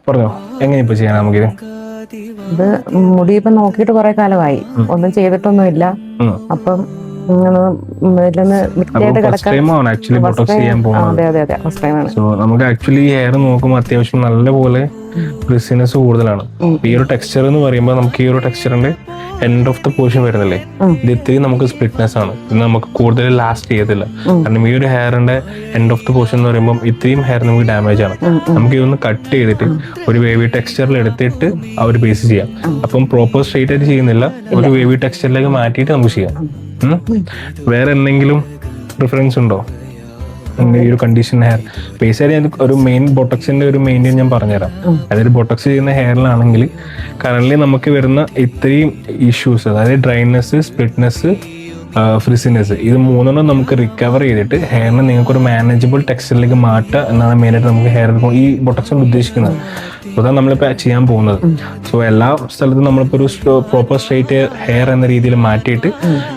പറഞ്ഞോ, എങ്ങനെ ഇപ്പൊ ചെയ്യാൻ നമുക്കിത്? ഇത് മുടി ഇപ്പൊ നോക്കിയിട്ട് കുറെ കാലമായി, ഒന്നും ചെയ്തിട്ടൊന്നുമില്ല. അപ്പം നമുക്ക് ആക്ച്വലി ഹെയർ നോക്കുമ്പോൾ അത്യാവശ്യം നല്ലപോലെ ഫ്രിസിനെസ് കൂടുതലാണ്. ഈ ഒരു ടെക്സ്ചർ എന്ന് പറയുമ്പോൾ നമുക്ക് ഈ ഒരു ടെക്സ്ചറിന്റെ എൻഡ് ഓഫ് ദ പോർഷൻ വരുന്നില്ലേ, ഇത് ഇത്തിരി നമുക്ക് സ്പ്ലിറ്റ്നെസ് ആണ്. ഇത് നമുക്ക് കൂടുതൽ ലാസ്റ്റ് ചെയ്യത്തില്ല. കാരണം ഈ ഒരു ഹെയറിന്റെ എൻഡ് ഓഫ് ദ പോർഷൻ എന്ന് പറയുമ്പോൾ ഇത്രയും ഹെയർ നമുക്ക് ഡാമേജ് ആണ്. നമുക്ക് ഇതൊന്ന് കട്ട് ചെയ്തിട്ട് ഒരു വേവി ടെക്സ്ചറിൽ എടുത്തിട്ട് ആ ഒരു ബേസ് ചെയ്യാം. അപ്പം പ്രോപ്പർ സ്ട്രെയിറ്റ് ആയിട്ട് ചെയ്യുന്നില്ല, ഒരു വേവി ടെക്സ്ചറിലേക്ക് മാറ്റിയിട്ട് നമുക്ക് ചെയ്യാം. വേറെ എന്തെങ്കിലും പ്രിഫറൻസ് ഉണ്ടോ ഈ ഒരു കണ്ടീഷൻ ഹെയർ ബേസ് ആയിട്ട്? ഒരു മെയിൻ ബൊട്ടക്സിന്റെ ഒരു മെയിൻറ്റെയിൻ ഞാൻ പറഞ്ഞുതരാം. അതായത് ബൊട്ടക്സ് ചെയ്യുന്ന ഹെയറിലാണെങ്കിൽ കറന്റ് നമുക്ക് വരുന്ന ഇത്രയും ഇഷ്യൂസ്, അതായത് ഡ്രൈനെസ്, സ്പ്ലിറ്റ്നെസ്, ഫ്രിസിനെസ്, ഇത് മൂന്നെണ്ണം നമുക്ക് റിക്കവർ ചെയ്തിട്ട് ഹെയറിനെ നിങ്ങൾക്കൊരു മാനേജബിൾ ടെക്സ്ചറിലേക്ക് മാറ്റുക എന്നാണ് മെയിനായിട്ട് നമുക്ക് ഹെയർ ഈ ബൊട്ടക്സ് കൊണ്ട് ഉദ്ദേശിക്കുന്നത്. അതാണ് നമ്മളിപ്പോൾ ചെയ്യാൻ പോകുന്നത്. സോ എല്ലാ സ്ഥലത്തും നമ്മളിപ്പോൾ ഒരു പ്രോപ്പർ സ്ട്രെയിറ്റ് ഹെയർ എന്ന രീതിയിൽ മാറ്റിയിട്ട്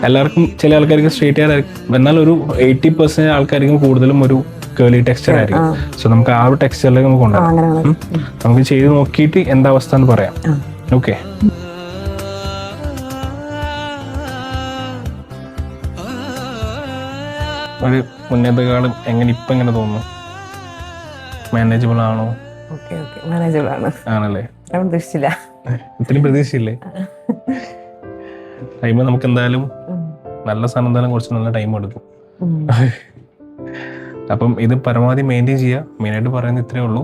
എല്ലാവർക്കും, ചില ആൾക്കാർക്ക് സ്ട്രെയിറ്റ് ഹെയർ ആയിരിക്കും, എന്നാൽ ഒരു 80% ആൾക്കാർക്കും കൂടുതലും ഒരു കേളി ടെക്സ്ചർ ആയിരിക്കും. സോ നമുക്ക് ആ ഒരു ടെക്സ്ചറിലേക്ക് നമുക്ക് കൊണ്ടുവരാം. നമുക്ക് ചെയ്ത് നോക്കിയിട്ട് എന്താ അവസ്ഥ എന്ന് പറയാം. ഓക്കെ, ഒരു മുന്നേറ്റക്കാളും എങ്ങനെ ഇപ്പൊ എങ്ങനെ തോന്നുന്നു? മാനേജബിൾ ആണോ? മാനേജബിൾ ആണ്. ആണല്ലേ? പ്രതീക്ഷിച്ചില്ല, ഇത്രയും പ്രതീക്ഷയില്ലേ? ടൈം നമുക്ക് എന്തായാലും നല്ല സാധനം എന്തായാലും കുറച്ച് നല്ല ടൈം എടുക്കും. അപ്പം ഇത് പരമാവധി മെയിൻറ്റെയിൻ ചെയ്യുക. മെയിനായിട്ട് പറയുന്നത് ഇത്രയേ ഉള്ളൂ.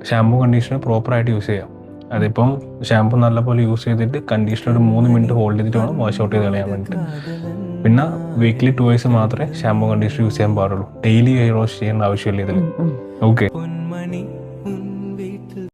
ഷാമ്പൂ കണ്ടീഷണർ പ്രോപ്പറായിട്ട് യൂസ് ചെയ്യാം. അതിപ്പം ഷാമ്പൂ നല്ലപോലെ യൂസ് ചെയ്തിട്ട് കണ്ടീഷണർ ഒരു 3 മിനിറ്റ് ഹോൾഡ് ചെയ്തിട്ട് വേണം വാഷ് ഔട്ട് ചെയ്ത് കളയാൻ വേണ്ടിയിട്ട്. പിന്നെ വീക്ക്ലി 2 മാത്രമേ ഷാമ്പൂ കണ്ടീഷണർ യൂസ് ചെയ്യാൻ പാടുള്ളൂ. ഡെയിലി ഹെയർ വാഷ് ചെയ്യേണ്ട ആവശ്യമില്ല ഇതിൽ. ഓക്കെ.